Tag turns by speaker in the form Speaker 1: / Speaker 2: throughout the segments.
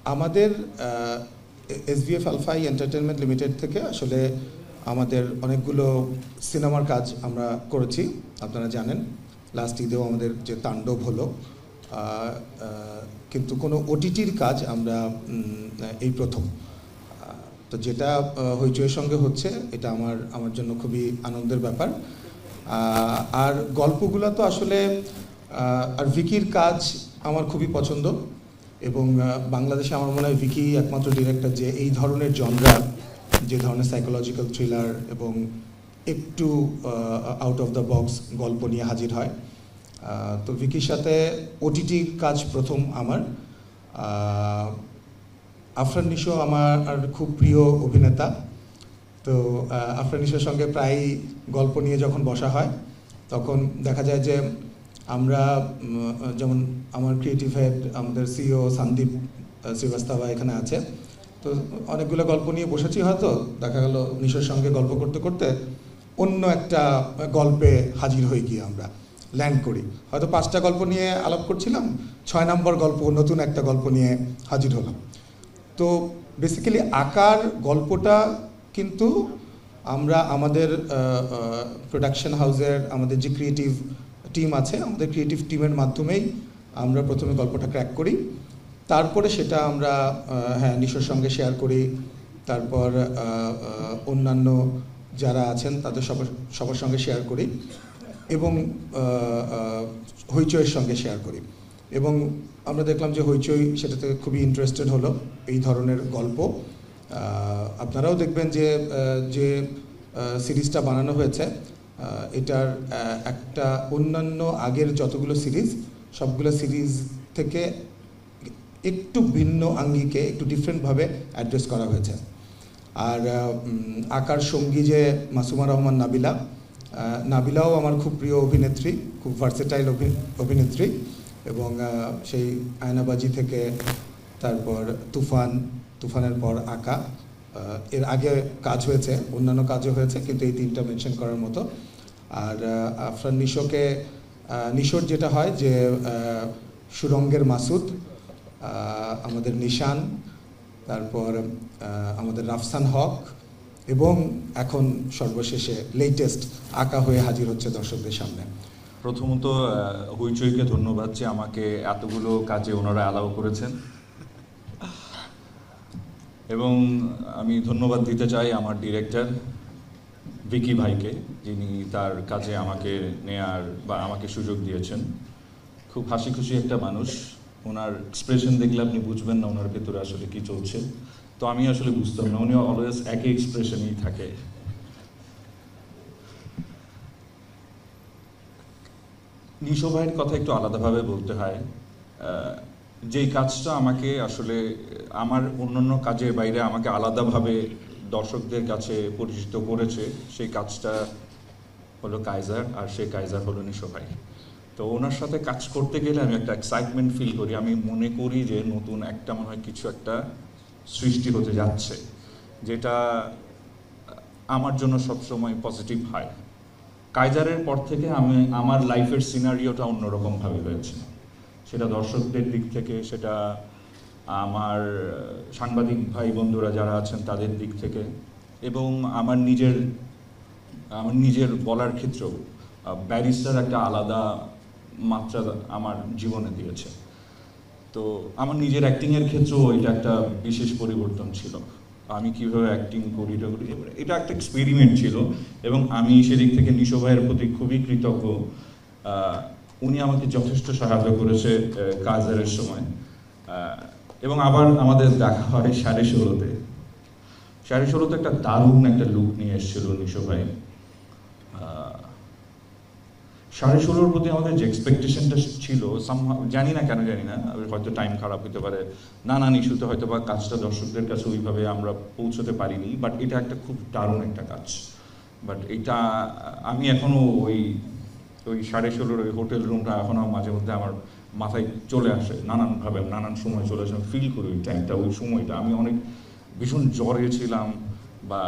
Speaker 1: আমাদের এসভিএফ আলফাই entertainment limited থেকে আসলে আমাদের অনেকগুলো সিনেমার কাজ আমরা করেছি, আপনারা জানেন। লাস্ট ঈদেও আমাদের যে তাণ্ডব হলো, কিন্তু কোনো ওটিটির কাজ আমরা এই প্রথম। তো যেটা হইচইয়ের সঙ্গে হচ্ছে, এটা আমার জন্য খুবই আনন্দের ব্যাপার। আর গল্পগুলো তো আসলে আর ভিকির কাজ আমার খুবই পছন্দ, এবং বাংলাদেশে আমার মনে হয় ভিকি একমাত্র ডিরেক্টর যে এই ধরনের জনরা, যে ধরনের সাইকোলজিক্যাল থ্রিলার এবং একটু আউট অফ দ্য বক্স গল্প নিয়ে হাজির হয়। তো ভিকির সাথে ওটিটির কাজ প্রথম আমার। আফরান নিশো আমার খুব প্রিয় অভিনেতা। তো আফরান নিশোর সঙ্গে প্রায় গল্প নিয়ে যখন বসা হয়, তখন দেখা যায় যে আমরা যেমন আমার ক্রিয়েটিভ হেড, আমাদের সিইও সন্দীপ শ্রীবাস্তবা এখানে আছে, তো অনেকগুলো গল্প নিয়ে বসেছি, হয়তো দেখা গেল নিশোর সঙ্গে গল্প করতে করতে অন্য একটা গল্পে হাজির হয়ে গিয়ে আমরা ল্যান্ড করি। হয়তো 5টা গল্প নিয়ে আলাপ করছিলাম, 6 নম্বর গল্প নতুন একটা গল্প নিয়ে হাজির হলাম। তো বেসিক্যালি আকার গল্পটা কিন্তু আমরা আমাদের প্রোডাকশন হাউসের আমাদের যে ক্রিয়েটিভ টিম আছে, আমাদের ক্রিয়েটিভ টিমের মাধ্যমেই আমরা প্রথমে গল্পটা ক্র্যাক করি। তারপরে সেটা আমরা নিশোর সঙ্গে শেয়ার করি, তারপর অন্যান্য যারা আছেন তাদের সবার সঙ্গে শেয়ার করি, এবং হইচইয়ের সঙ্গে শেয়ার করি। এবং আমরা দেখলাম যে হইচই সেটাতে খুবই ইন্টারেস্টেড হলো এই ধরনের গল্প। আপনারাও দেখবেন যে সিরিজটা বানানো হয়েছে, এটার একটা অন্যান্য আগের যতগুলো সিরিজ, সবগুলো সিরিজ থেকে একটু ভিন্ন আঙ্গিকে, একটু ডিফারেন্টভাবে অ্যাড্রেস করা হয়েছে। আর আকার সঙ্গী যে মাসুমা রহমান নাবিলাও আমার খুব প্রিয় অভিনেত্রী, খুব ভার্সেটাইল অভিনেত্রী, এবং সেই আয়নাবাজি থেকে তারপর তুফানের পর আকা, এর আগে কাজ হয়েছে, অন্যান্য কাজও হয়েছে, কিন্তু এই 3টা মেনশন করার মতো। আর আফরান নিশোর যেটা হয় যে সুরঙ্গের মাসুদ, আমাদের নিশান, তারপর আমাদের রাফসান হক, এবং এখন সর্বশেষে লেটেস্ট আকা হয়ে হাজির হচ্ছে দর্শকদের সামনে।
Speaker 2: প্রথমত হইচইকে ধন্যবাদ যে আমাকে এতগুলো কাজে ওনারা অ্যালাউ করেছেন, এবং আমি ধন্যবাদ দিতে চাই আমার ডিরেক্টর ভিকি ভাইকে, যিনি তার কাজে আমাকে নেয়ার বা আমাকে সুযোগ দিয়েছেন। খুব হাসি খুশি একটা মানুষ, ওনার এক্সপ্রেশন দেখলে আপনি বুঝবেন না ওনার ভেতরে আসলে কি চলছে। তো আমি আসলে বুঝতাম না, উনি অলওয়েজ একই এক্সপ্রেশনই থাকে। নিশো ভাইয়ের কথা একটু আলাদাভাবে বলতে হয়। যেই কাজটা আমাকে আসলে আমার অন্যান্য কাজের বাইরে আমাকে আলাদাভাবে দর্শকদের কাছে পরিচিত করেছে, সেই কাজটা হলো কাইজার, আর সেই কাইজার হলো নিশো ভাই। তো ওনার সাথে কাজ করতে গেলে আমি একটা এক্সাইটমেন্ট ফিল করি, আমি মনে করি যে নতুন একটা মনে হয় কিছু একটা সৃষ্টি হতে যাচ্ছে, যেটা আমার জন্য সবসময় পজিটিভ হয়। কাইজারের পর থেকে আমার লাইফের সিনারিওটা অন্যরকমভাবে হয়েছে, সেটা দর্শকদের দিক থেকে, সেটা আমার সাংবাদিক ভাই বন্ধুরা যারা আছেন তাদের দিক থেকে, এবং আমার নিজের বলার ক্ষেত্রেও ব্যারিস্টার একটা আলাদা মাত্রা আমার জীবনে দিয়েছে। তো আমার নিজের অ্যাক্টিংয়ের ক্ষেত্রেও এটা একটা বিশেষ পরিবর্তন ছিল। আমি কীভাবে অ্যাক্টিং করি এটা একটা এক্সপেরিমেন্ট ছিল, এবং আমি সেদিক থেকে নিশো ভাইয়ের প্রতি খুবই কৃতজ্ঞ। উনি আমাকে যথেষ্ট সাহায্য করেছে কাইজারের সময়। এবং আবার আমাদের দেখা হয় 16.5-তে। 16.5-তে একটা দারুণ একটা লুক নিয়ে এসেছিল নিশো ভাই। 16.5-র প্রতি আমাদের যে এক্সপেকটেশনটা ছিল, জানি না কেন, হয়তো টাইম খারাপ হতে পারে, নানান ইস্যুতে হয়তো বা কাজটা দর্শকদের কাছে ওইভাবে আমরা পৌঁছতে পারিনি, বাট এটা একটা খুব দারুণ একটা কাজ। বাট এটা আমি এখনও ওই 16.5-র ওই হোটেল রুমটা এখনও মাঝে মধ্যে আমার মাথায় চলে আসে, নানানভাবে নানান সময় চলে আসে, ফিল করি ওই টাইমটা, ওই সময়টা আমি অনেক ভীষণ জ্বরে ছিলাম, বা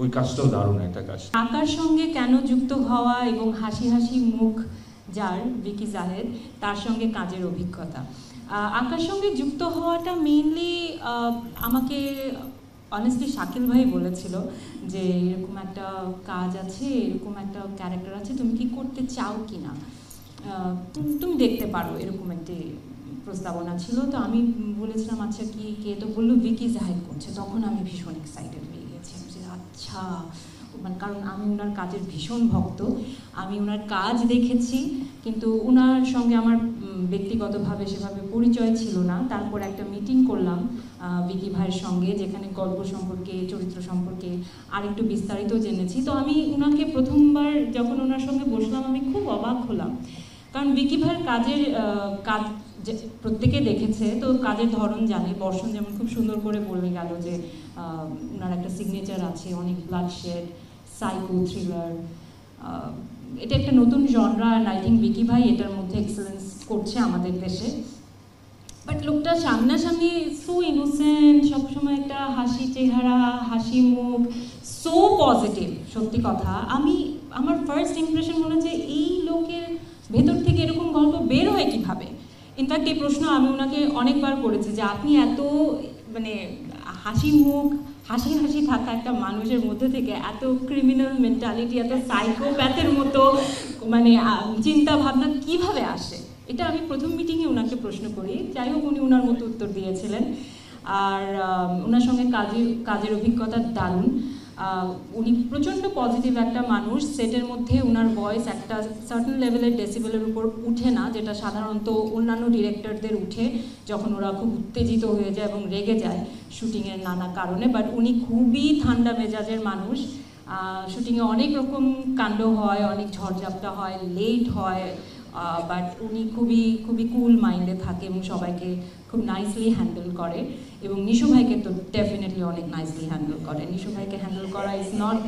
Speaker 2: ওই কাজটাও দারুণ একটা কাজ।
Speaker 3: আকার সঙ্গে কেন যুক্ত হওয়া এবং হাসি হাসি মুখ যার ভিকি জাহেদ, তার সঙ্গে কাজের অভিজ্ঞতা। আঁকার সঙ্গে যুক্ত হওয়াটা মেইনলি আমাকে অনেস্টলি শাকিল ভাই বলেছিল যে এরকম একটা কাজ আছে, এরকম একটা ক্যারেক্টার আছে, তুমি কি করতে চাও কি না, তুমি দেখতে পারো, এরকম একটি প্রস্তাবনা ছিল। তো আমি বলেছিলাম আচ্ছা কি, কে, তো বললো ভিকি জাহেদ করছে। তখন আমি ভীষণ এক্সাইটেড হয়ে গেছি যে আচ্ছা, মানে কারণ আমি ওনার কাজের ভীষণ ভক্ত, আমি ওনার কাজ দেখেছি, কিন্তু ওনার সঙ্গে আমার ব্যক্তিগতভাবে সেভাবে পরিচয় ছিল না। তারপর একটা মিটিং করলাম ভিকি ভাইয়ের সঙ্গে, যেখানে গল্প সম্পর্কে, চরিত্র সম্পর্কে আরেকটু বিস্তারিত জেনেছি। তো আমি ওনাকে প্রথমবার যখন ওনার সঙ্গে বসলাম আমি খুব অবাক হলাম, কারণ ভিকি ভাইয়ের কাজ যে প্রত্যেকে দেখেছে, তো কাজের ধরন জানে। বর্ষণ যেমন খুব সুন্দর করে বলে গেল যে ওনার একটা সিগনেচার আছে, অনেক ব্লাডশেড, সাইকো থ্রিলার, এটা একটা নতুন genre, and I think Vicky ভাই এটার মধ্যে এক্সেলেন্স করছে আমাদের দেশে। বাট লোকটা সামনাসামনি সো ইনোসেন্ট, সবসময় একটা হাসি চেহারা, হাসি মুখ, সো পজিটিভ। সত্যি কথা, আমার ফার্স্ট ইমপ্রেশন মনে হচ্ছে এই লোকের ভেতর থেকে এরকম গল্প বের হয় কীভাবে। ইনফ্যাক্ট এই প্রশ্ন আমি ওনাকে অনেকবার করেছি যে আপনি এত মানে হাসি মুখ, হাসি হাসি থাকা একটা মানুষের মধ্যে থেকে এত ক্রিমিনাল মেন্টালিটি, এত সাইকোপ্যাথের মতো মানে চিন্তা ভাবনা কিভাবে আসে, এটা আমি প্রথম মিটিংয়ে ওনাকে প্রশ্ন করি। যাই হোক, উনি ওনার মতো উত্তর দিয়েছিলেন। আর ওনার সঙ্গে কাজের অভিজ্ঞতা দারুণ। উনি প্রচণ্ড পজিটিভ একটা মানুষ। সেটের মধ্যে ওনার ভয়েস একটা সার্টেন লেভেলের ডেসিবেলের উপর উঠে না, যেটা সাধারণত অন্যান্য ডিরেক্টরদের উঠে যখন ওরা খুব উত্তেজিত হয়ে যায় এবং রেগে যায় শুটিংয়ের নানা কারণে। বাট উনি খুবই ঠান্ডা মেজাজের মানুষ। শুটিংয়ে অনেক রকম কাণ্ড হয়, অনেক ঝড়ঝাপটা হয়, লেট হয়, বাট উনি খুবই খুবই কুল মাইন্ডে থাকে এবং সবাইকে খুব নাইসলি হ্যান্ডেল করে। এবং নিশু ভাইকে তো ডেফিনেটলি অনেক নাইসলি হ্যান্ডেল করে। নিশু ভাইকে হ্যান্ডেল করা is not,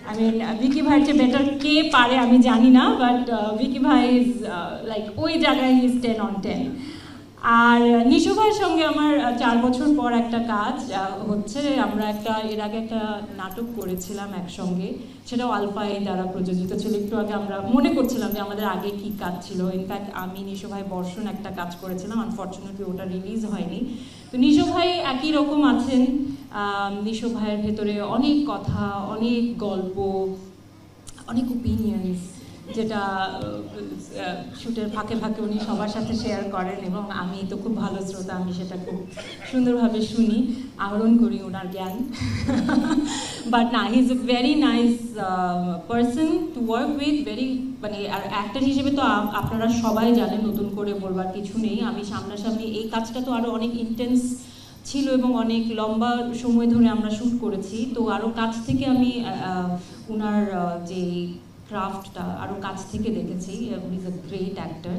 Speaker 3: I mean Vicky ভাইয়ের চেয়ে বেটার কে পারে আমি জানি না, বাট ভিকি ভাই ইজ লাইক ওই জায়গায় ইজ 10 on 10। আর নিশু ভাইয়ের সঙ্গে আমার 4 বছর পর একটা কাজ হচ্ছে। আমরা এর আগে একটা নাটক করেছিলাম একসঙ্গে, সেটাও আলফাই দ্বারা প্রযোজিত ছিল। একটু আগে আমরা মনে করছিলাম যে আমাদের আগে কি কাজ ছিল। ইনফ্যাক্ট আমি, নিশু ভাই, বর্ষণ একটা কাজ করেছিলাম, আনফর্চুনেটলি ওটা রিলিজ হয়নি। তো নিশু ভাই একই রকম আছেন। নিশু ভাইয়ের ভেতরে অনেক কথা, অনেক গল্প, অনেক ওপিনিয়ন্স, যেটা শ্যুটের ফাঁকে ফাঁকে উনি সবার সাথে শেয়ার করেন। এবং আমি তো খুব ভালো শ্রোতা, আমি সেটা খুব সুন্দরভাবে শুনি, আহরণ করি ওনার জ্ঞান। বাট না, he is a very nice person to work with, very, মানে আর অ্যাক্টর হিসেবে তো আপনারা সবাই জানেন, নতুন করে বলবার কিছু নেই। আমি সামনাসামনি এই কাজটা তো আরও অনেক ইন্টেন্স ছিল এবং অনেক লম্বা সময় ধরে আমরা শ্যুট করেছি, তো আরও কাছ থেকে আমি ওনার যে ক্রাফটটা আরও কাছ থেকে দেখেছি। He is a great actor.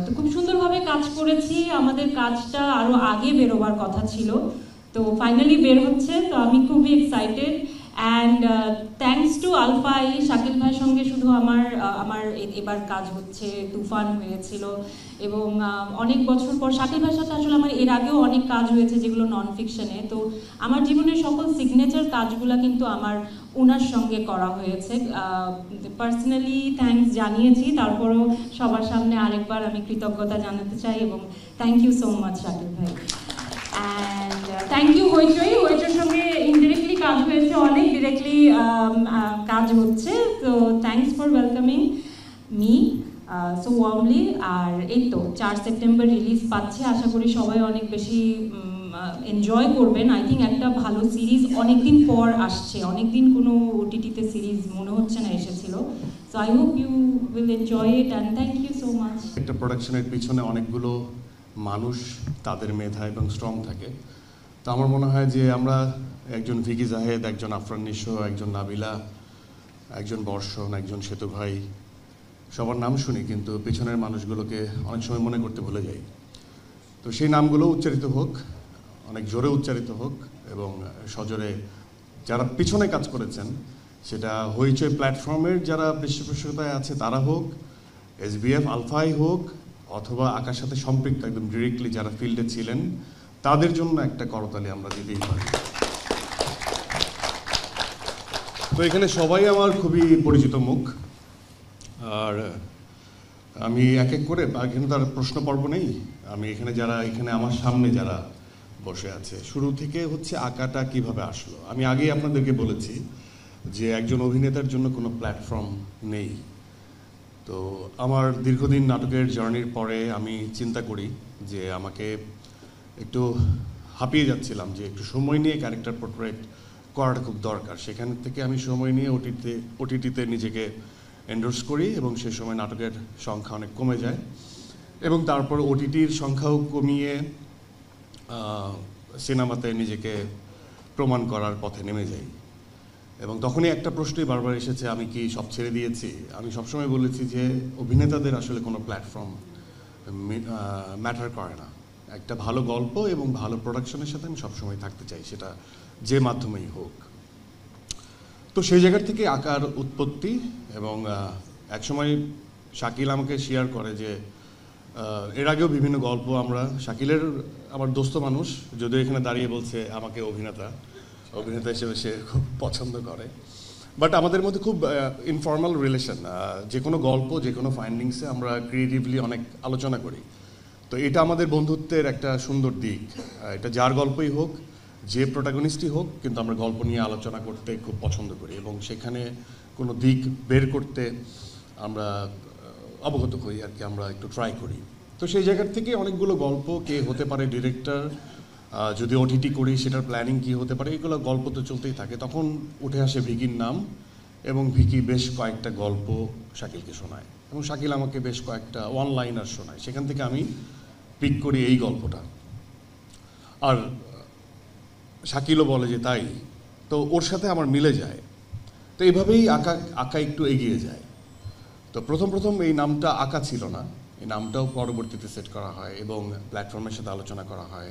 Speaker 3: তো খুব সুন্দরভাবে কাজ করেছি। আমাদের কাজটা আরও আগে বেরোবার কথা ছিল, তো ফাইনালি বের হচ্ছে, তো আমি খুবই এক্সাইটেড। অ্যান্ড থ্যাঙ্কস টু আলফাই, শাকিল ভাইয়ের সঙ্গে শুধু আমার এবার কাজ হচ্ছে, তুফান হয়েছিল, এবং অনেক বছর পর শাকিল ভাইয়ের সাথে আসলে আমার এর আগেও অনেক কাজ হয়েছে যেগুলো নন ফিকশনে। তো আমার জীবনের সকল সিগনেচার কাজগুলো কিন্তু আমার ওনার সঙ্গে করা হয়েছে। পার্সোনালি থ্যাঙ্কস জানিয়েছি, তারপরও সবার সামনে আরেকবার আমি কৃতজ্ঞতা জানাতে চাই, এবং thank you so much Shakil ভাই। অ্যান্ড থ্যাংক ইউ হইচইয়ের সঙ্গে ইনডিরেক্টলি কাজ হয়েছে, অনেক ডিরেক্টলি কাজ হচ্ছে। তো thanks for welcoming me so warmly. আর এই তো 4 সেপ্টেম্বর রিলিজ পাচ্ছে, আশা করি সবাই অনেক বেশি এনজয় করবেন। আই থিঙ্ক একটা ভালো সিরিজ অনেকদিন পর আসছে, অনেকদিন কোনো ওটিটিতে সিরিজ মনে হচ্ছে না এসেছিল। So I hope you will enjoy it, and thank you so much.
Speaker 4: একটা প্রোডাকশনের পিছনে অনেকগুলো মানুষ, তাদের মেধা এবং স্ট্রং থাকে। তো আমার মনে হয় যে আমরা একজন ভিকি জাহেদ, একজন আফরান নিশো, একজন নাবিলা, একজন বর্ষণ, একজন সেতু ভাই, সবার নাম শুনি, কিন্তু পিছনের মানুষগুলোকে অনেক সময় মনে করতে ভুলে যাই। তো সেই নামগুলো উচ্চারিত হোক, অনেক জোরে উচ্চারিত হোক, এবং সজোরে যারা পিছনে কাজ করেছেন, সেটা হইচই প্ল্যাটফর্মের যারা পৃষ্ঠপোষকতায় আছে তারা হোক, SBF আলফাই হোক, অথবা আকার সাথে সম্পৃক্ত একদম ডিরেক্টলি যারা ফিল্ডে ছিলেন, তাদের জন্য একটা করতালি আমরা দিতেই পারি। তো এখানে সবাই আমার খুবই পরিচিত মুখ, আর আমি এক এক করে, এখানে তার প্রশ্ন পর্ব নেই, আমি এখানে আমার সামনে যারা বসে আছে, শুরু থেকে হচ্ছে আঁকাটা কিভাবে আসলো। আমি আগেই আপনাদেরকে বলেছি যে একজন অভিনেতার জন্য কোনো প্ল্যাটফর্ম নেই। তো আমার দীর্ঘদিন নাটকের জার্নির পরে আমি চিন্তা করি যে আমাকে একটু হাঁপিয়ে যাচ্ছিলাম, যে একটু সময় নিয়ে ক্যারেক্টার পোর্ট্রেট করাটা খুব দরকার। সেখান থেকে আমি সময় নিয়ে ওটিটিতে নিজেকে এন্ডোর্স করি এবং সেই সময় নাটকের সংখ্যা অনেক কমে যায় এবং তারপর ওটিটির সংখ্যাও কমিয়ে সিনেমাতে নিজেকে প্রমাণ করার পথে নেমে যাই। এবং তখনই একটা প্রশ্নই বারবার এসেছে, আমি কি সব ছেড়ে দিয়েছি? আমি সবসময় বলেছি যে অভিনেতাদের আসলে কোনো প্ল্যাটফর্ম ম্যাটার করে না। একটা ভালো গল্প এবং ভালো প্রোডাকশনের সাথে আমি সবসময় থাকতে চাই, সেটা যে মাধ্যমেই হোক। তো সেই জায়গার থেকে আঁকার উৎপত্তি। এবং একসময় শাকিল আমাকে শেয়ার করে যে এর আগেও বিভিন্ন গল্প শাকিলের আমার দোস্ত মানুষ, যদিও এখানে দাঁড়িয়ে বলছে আমাকে অভিনেতা হিসেবে সে খুব পছন্দ করে, বাট আমাদের মধ্যে খুব ইনফর্মাল রিলেশন। যে কোনো গল্প, যে কোনো ফাইন্ডিংসে আমরা ক্রিয়েটিভলি অনেক আলোচনা করি। তো এটা আমাদের বন্ধুত্বের একটা সুন্দর দিক। এটা যার গল্পই হোক, যে প্রোটাগনিস্টই হোক, কিন্তু আমরা গল্প নিয়ে আলোচনা করতে খুব পছন্দ করি এবং সেখানে কোনো দিক বের করতে আমরা অবগত হই আর কি, আমরা একটু ট্রাই করি। তো সেই জায়গার থেকে অনেকগুলো গল্প, কে হতে পারে ডিরেক্টর, যদি ওটিটি করি সেটার প্ল্যানিং কি হতে পারে, এগুলো গল্প তো চলতেই থাকে। তখন উঠে আসে ভিকির নাম এবং ভিকি বেশ কয়েকটা গল্প শাকিলকে শোনায় এবং শাকিল আমাকে বেশ কয়েকটা ওয়ান লাইনার শোনায়। সেখান থেকে আমি পিক করি এই গল্পটা, আর শাকিলও বলে যে তাই, তো ওর সাথে আমার মিলে যায়। তো এইভাবেই আঁকা একটু এগিয়ে যায়। তো প্রথম এই নামটা আঁকা ছিল না, এই নামটাও পরবর্তীতে সেট করা হয় এবং প্ল্যাটফর্মের সাথে আলোচনা করা হয়,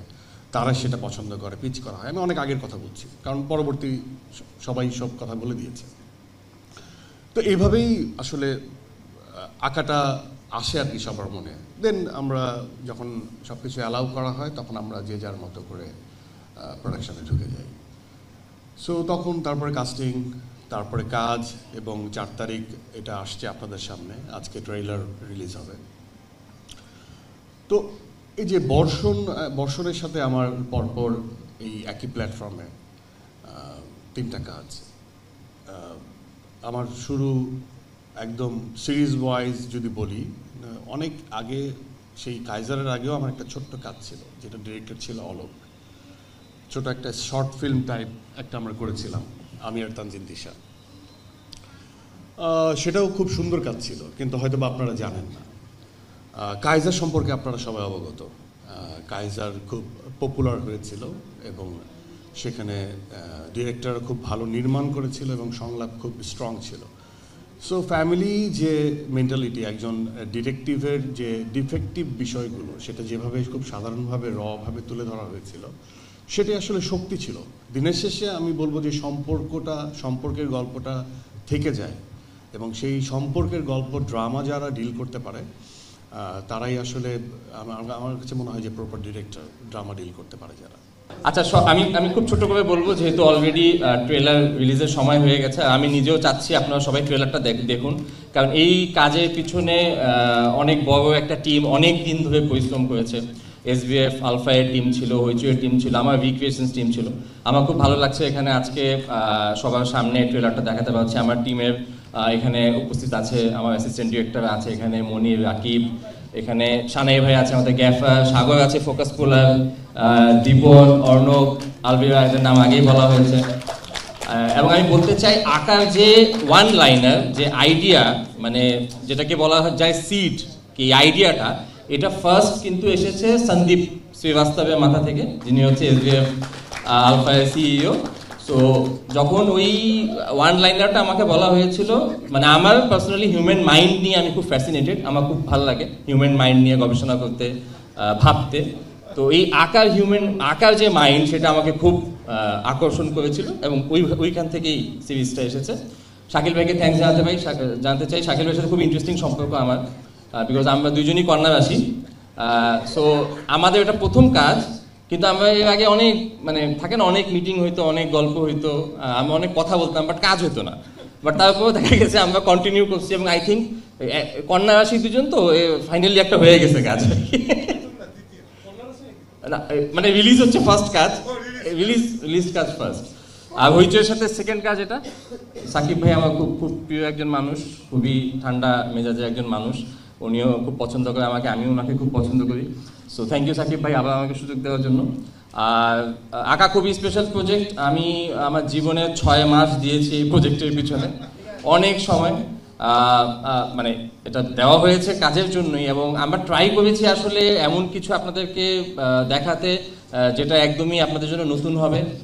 Speaker 4: তারা সেটা পছন্দ করে, পিচ করা হয়। আমি অনেক আগের কথা বলছি, কারণ পরবর্তী সবাই সব কথা বলে দিয়েছে। তো এইভাবেই আসলে আঁকাটা আসে আর কি সবার মনে। দেন আমরা যখন সব কিছু অ্যালাউ করা হয়, তখন আমরা যে যার মতো করে প্রোডাকশানে ঢুকে যাই। সো তখন তারপরে কাস্টিং, তারপরে কাজ, এবং 4 তারিখ এটা আসছে আপনাদের সামনে, আজকে ট্রেইলার রিলিজ হবে। তো এই যে বর্ষণের সাথে আমার পরপর এই একই প্ল্যাটফর্মে 3টা কাজ। আমার শুরু একদম সিরিজ ওয়াইজ যদি বলি, অনেক আগে, সেই কাইজারের আগেও আমার একটা ছোট্ট কাজ ছিল, যেটা ডিরেক্টর ছিল অলোক। ছোট একটা শর্ট ফিল্ম টাইপ একটা আমরা করেছিলাম, আমি আর তানজিন দিশা। সেটাও খুব সুন্দর কাজ ছিল, কিন্তু হয়তো বা আপনারা জানেন না। কাইজার সম্পর্কে আপনারা সবাই অবগত। কাইজার খুব পপুলার হয়েছিল এবং সেখানে ডিরেক্টর খুব ভালো নির্মাণ করেছিল এবং সংলাপ খুব স্ট্রং ছিল। সো ফ্যামিলি যে মেন্টালিটি, একজন ডিটেকটিভের যে ডিফেক্টিভ বিষয়গুলো, সেটা যেভাবে খুব সাধারণভাবে রভাবে তুলে ধরা হয়েছিল, সেটাই আসলে শক্তি ছিল। দিনের শেষে আমি বলবো যে সম্পর্কের গল্পটা থেকে যায় এবং সেই সম্পর্কের গল্প ড্রামা যারা ডিল করতে পারে, তারাই আসলে আমার কাছে মনে হয় যে প্রপার ডিরেক্টর, ড্রামা ডিল করতে পারে যারা।
Speaker 5: আচ্ছা, আমি খুব ছোট করে বলবো, যেহেতু অলরেডি ট্রেলার রিলিজের সময় হয়ে গেছে। আমি নিজেও চাচ্ছি আপনারা সবাই ট্রেলারটা দেখুন, কারণ এই কাজের পিছনে অনেক বড় একটা টিম অনেক দিন ধরে পরিশ্রম করেছে। SBF আলফায়ের টিম ছিল, হইচইয়ের টিম ছিল, আমার রিক্রিয়েশনস টিম ছিল। আমার খুব ভালো লাগছে এখানে আজকে সবার সামনে ট্রেলারটা দেখাতে পারছি। আমার টিমের এখানে উপস্থিত আছে, আমার অ্যাসিস্ট্যান্ট ডিরেক্টর আছে এখানে, মনির, রাকিব, এখানে সানাই ভাই আছে, আমাদের গ্যাফার, সাগর আছে, ফোকাস পুলার, দীপন, অর্ণব, আলবিরা, এদের নাম আগেই বলা হয়েছে। এবং আমি বলতে চাই, আঁকার যে ওয়ান লাইনার, যে আইডিয়া, মানে যেটাকে বলা যায় সিড, এই আইডিয়াটা, এটা ফার্স্ট কিন্তু এসেছে সন্দীপ শ্রীবাস্তবের মাথা থেকে, যিনি হচ্ছে SBF আলফায়ের সিইও। সো যখন ওই ওয়ান লাইনারটা আমাকে বলা হয়েছিল, মানে আমার পার্সোনালি হিউম্যান মাইন্ড নিয়ে আমি খুব ফ্যাসিনেটেড, আমার খুব ভালো লাগে হিউম্যান মাইন্ড নিয়ে গবেষণা করতে, ভাবতে। তো এই আঁকার যে মাইন্ড, সেটা আমাকে খুব আকর্ষণ করেছিল এবং ওইখান থেকেই সিরিজটা এসেছে। শাকিল ভাইকে থ্যাঙ্কস জানতে চাই। শাকিল ভাইয়ের সাথে খুব ইন্টারেস্টিং সম্পর্ক আমার, বিকজ আমরা দুজনই কন্যারাশি। সো আমাদের এটা প্রথম কাজ, কিন্তু আমরা এর আগে অনেক, মানে থাকে না, অনেক মিটিং হইতো, অনেক গল্প হইতো, আমরা অনেক কথা বলতাম, বাট কাজ হইতো না। বাট তারপরেও দেখা গেছে আমরা কন্টিনিউ করছি এবং আই থিঙ্ক কন্যারাশি দুজন তো ফাইনালি একটা হয়ে গেছে কাজ। মানে রিলিজ হচ্ছে ফার্স্ট কাজ, রিলিজ কাজ ফার্স্ট। আর হইচইয়ের সাথে সেকেন্ড কাজ এটা। সাকিব ভাই আমার খুব খুব প্রিয় একজন মানুষ, খুবই ঠান্ডা মেজাজের একজন মানুষ, উনিও খুব পছন্দ করে আমাকে, আমিও ওনাকে খুব পছন্দ করি। সো থ্যাংক ইউ সাকিব ভাই আবার আমাকে সুযোগ দেওয়ার জন্য। আর আঁকা খুবই স্পেশাল প্রজেক্ট, আমি আমার জীবনে 6 মাস দিয়েছি এই প্রজেক্টের পিছনে, অনেক সময়। মানে এটা দেওয়া হয়েছে কাজের জন্যই, এবং আমরা ট্রাই করেছি আসলে এমন কিছু আপনাদেরকে দেখাতে যেটা একদমই আপনাদের জন্য নতুন হবে।